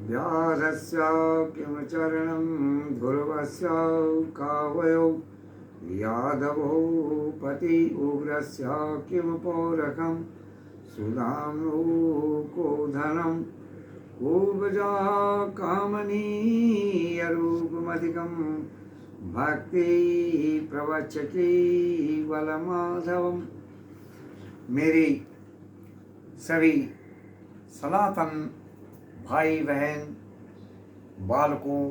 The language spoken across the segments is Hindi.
व्यासस्य किं चरणं ध्रुवस्य कावयो यादवो पति उग्रस्य किं पौरखं सुदाम्नो को धनं ऊर्जा कामनीयरूपमधिकं भक्ति प्रवचति बलमाधवम। मेरी सभी सनातन भाई बहन बालकों,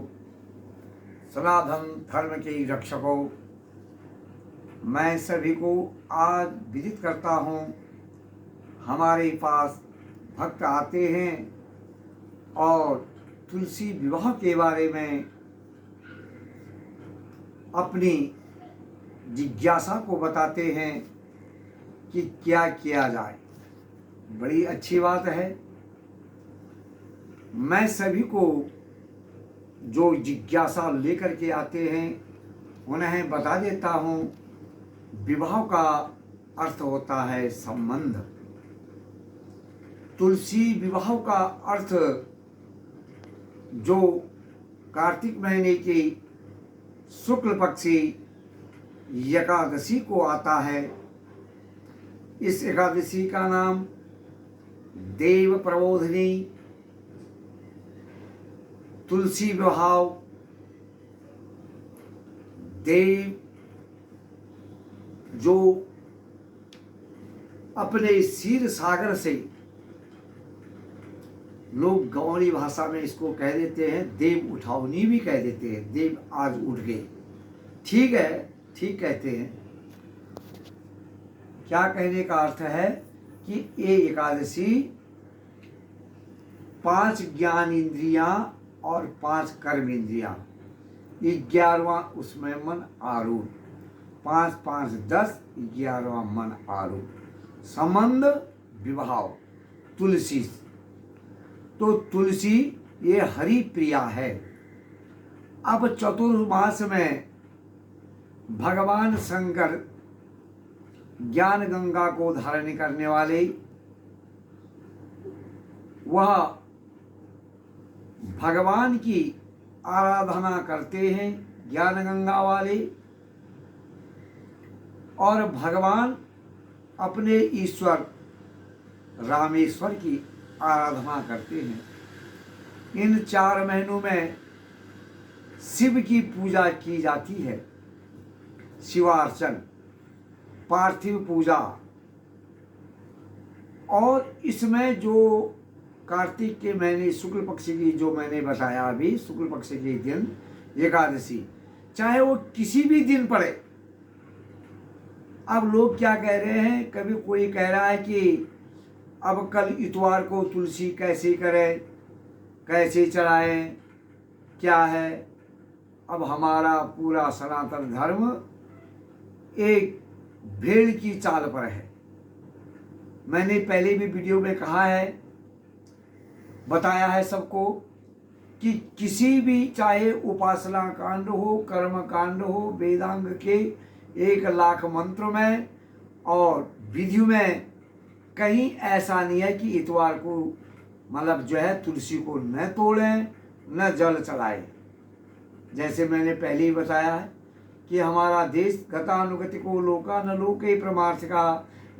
सनातन धर्म के रक्षकों, मैं सभी को आज विदित करता हूँ। हमारे पास भक्त आते हैं और तुलसी विवाह के बारे में अपनी जिज्ञासा को बताते हैं कि क्या किया जाए। बड़ी अच्छी बात है। मैं सभी को जो जिज्ञासा लेकर के आते हैं उन्हें बता देता हूँ। विवाह का अर्थ होता है संबंध। तुलसी विवाह का अर्थ जो कार्तिक महीने की शुक्ल पक्षी एकादशी को आता है, इस एकादशी का नाम देव प्रबोधिनी, तुलसी विवाह, देव जो अपने क्षीर सागर से, लोग गौड़ी भाषा में इसको कह देते हैं, देव उठावनी भी कह देते हैं। देव आज उठ गए, ठीक है, ठीक कहते हैं। क्या कहने का अर्थ है कि ये एकादशी 5 ज्ञान इंद्रियां और 5 कर्म इंद्रियां, 11वां उसमें मन आरूढ़, 5 5 10, 11वां मन आरूढ़। संबंध विवाह तुलसी, तो तुलसी ये हरि प्रिया है। अब चतुर्मास में भगवान शंकर ज्ञान गंगा को धारण करने वाले, वह भगवान की आराधना करते हैं ज्ञान गंगा वाले, और भगवान अपने ईश्वर रामेश्वर की आराधना करते हैं। इन 4 महीनों में शिव की पूजा की जाती है, शिवार्चन, पार्थिव पूजा। और इसमें जो कार्तिक के महीने शुक्ल पक्ष की, जो मैंने बताया अभी, शुक्ल पक्ष के दिन एकादशी, चाहे वो किसी भी दिन पड़े। अब लोग क्या कह रहे हैं, कभी कोई कह रहा है कि अब कल इतवार को तुलसी कैसे करें, कैसे चढ़ाएं, क्या है। अब हमारा पूरा सनातन धर्म एक भेड़ की चाल पर है। मैंने पहले भी वीडियो में कहा है, बताया है सबको कि किसी भी, चाहे उपासना कांड हो, कर्म कांड हो, वेदांग के 1 लाख मंत्र में और विधि में कहीं ऐसा नहीं है कि इतवार को मतलब जो है तुलसी को न तोड़ें न जल चढ़ाएं। जैसे मैंने पहले ही बताया है कि हमारा देश गतानुगति को लोका न लोके प्रमार्थ का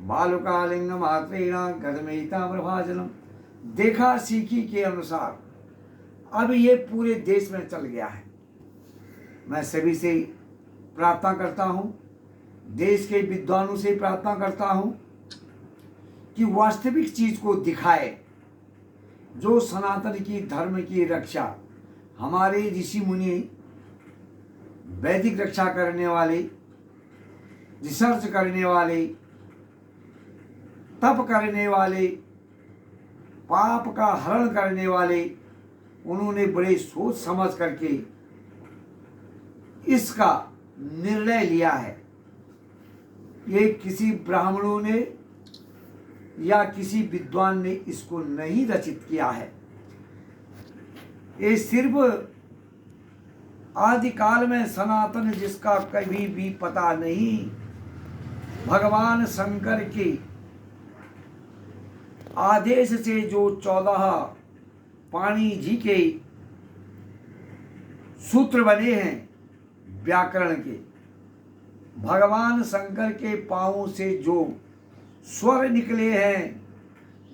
बालुका लिंग मात्रेणा गदमेता प्रभाजनम, देखा सीखी के अनुसार अब ये पूरे देश में चल गया है। मैं सभी से प्रार्थना करता हूँ, देश के विद्वानों से प्रार्थना करता हूँ कि वास्तविक चीज को दिखाए, जो सनातन की धर्म की रक्षा, हमारे ऋषि मुनि वैदिक रक्षा करने वाले, रिसर्च करने वाले, तप करने वाले, पाप का हरण करने वाले, उन्होंने बड़े सोच समझ करके इसका निर्णय लिया है। ये किसी ब्राह्मणों ने या किसी विद्वान ने इसको नहीं रचित किया है। ये सिर्फ आदिकाल में सनातन, जिसका कभी भी पता नहीं, भगवान शंकर के आदेश से जो 14 पाणि जी के सूत्र बने हैं व्याकरण के। भगवान शंकर के पाँव से जो स्वर निकले हैं,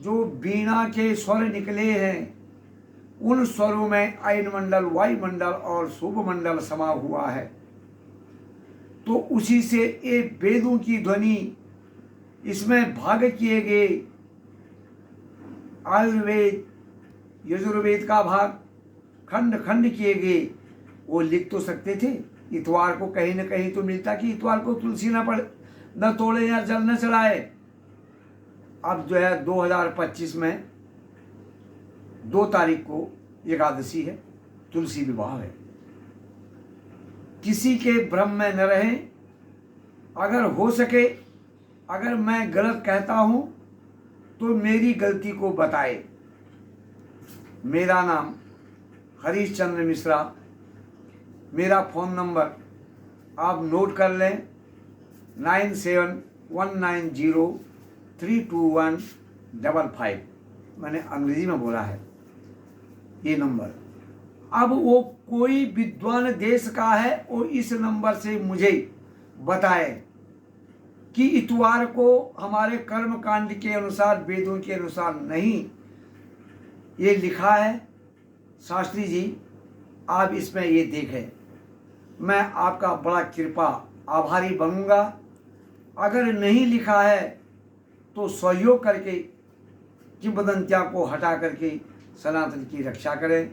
जो वीणा के स्वर निकले हैं, उन स्वरों में अयन मंडल, वायुमंडल और शुभ मंडल समा हुआ है। तो उसी से ये वेदों की ध्वनि, इसमें भाग किए गए आयुर्वेद, यजुर्वेद का भाग खंड खंड किए गए, वो लिख तो सकते थे। इतवार को कहीं न कहीं तो मिलता कि इतवार को तुलसी न तोड़े या जल न चढ़ाए। अब जो है 2025 में 2 तारीख को एकादशी है, तुलसी विवाह है। किसी के भ्रम में न रहें। अगर हो सके, अगर मैं गलत कहता हूँ तो मेरी गलती को बताए। मेरा नाम हरीश चंद्र मिश्रा, मेरा फ़ोन नंबर आप नोट कर लें 9719032155। मैंने अंग्रेजी में बोला है ये नंबर। अब वो कोई विद्वान देश का है, वो इस नंबर से मुझे बताए कि इतवार को हमारे कर्म कांड के अनुसार, वेदों के अनुसार नहीं ये लिखा है। शास्त्री जी, आप इसमें ये देखें। मैं आपका बड़ा कृपा आभारी बनूंगा। अगर नहीं लिखा है तो सहयोग करके किंवदंतियों को हटा करके सनातन की रक्षा करें।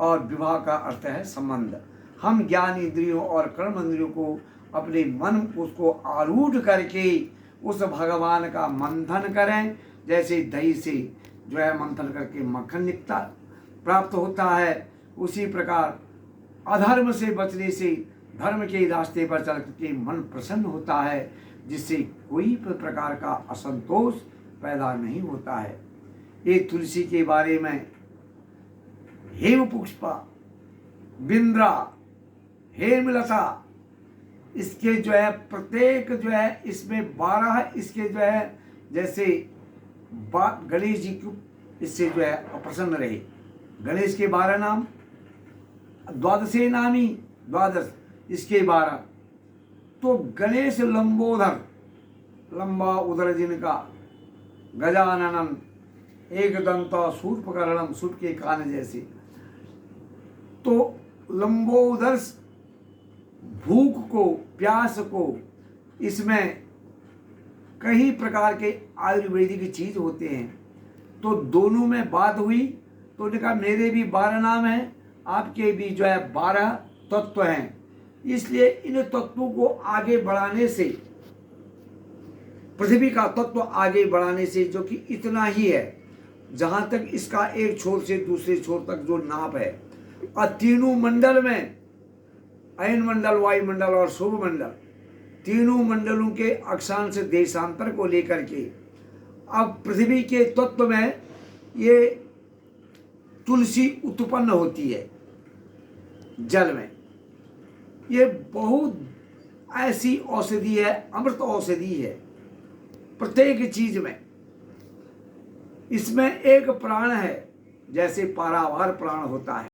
और विवाह का अर्थ है संबंध। हम ज्ञान इंद्रियों और कर्म इंद्रियों को अपने मन उसको आरूढ़ करके उस भगवान का मंथन करें। जैसे दही से जो है मंथन करके मक्खन निकलता प्राप्त होता है, उसी प्रकार अधर्म से बचने से धर्म के रास्ते पर चल के मन प्रसन्न होता है, जिससे कोई प्रकार का असंतोष पैदा नहीं होता है। ये तुलसी के बारे में हेमपुष्पा, बिंद्रा, हेमलता, इसके जो है प्रत्येक जो है इसमें 12 इसके जो है जैसे गणेश जी को इससे जो है प्रसन्न रहे। गणेश के 12 नाम, द्वादशे नामी 12, इसके 12। तो गणेश लंबोदर, लंबा उदर जिनका, गजाननम एकदंता शूर्पकर्णम, सूर्प के कान जैसे। तो लंबोदर भूख को, प्यास को, इसमें कई प्रकार के आयुर्वेदिक चीज होते हैं। तो दोनों में बात हुई तो उन्होंने कहा मेरे भी 12 नाम हैं, आपके भी जो है 12 तत्व हैं। इसलिए इन तत्वों को आगे बढ़ाने से, पृथ्वी का तत्व आगे बढ़ाने से, जो कि इतना ही है जहाँ तक इसका एक छोर से दूसरे छोर तक जो नाप है, और तीनों मंडल में अयन मंडल, वायुमंडल और शुभ मंडल, तीनों मंडलों के अक्षांश देशांतर को लेकर के अब पृथ्वी के तत्व में ये तुलसी उत्पन्न होती है जल में। ये बहुत ऐसी औषधि है, अमृत औषधि है प्रत्येक चीज में। इसमें एक प्राण है, जैसे पारावार प्राण होता है।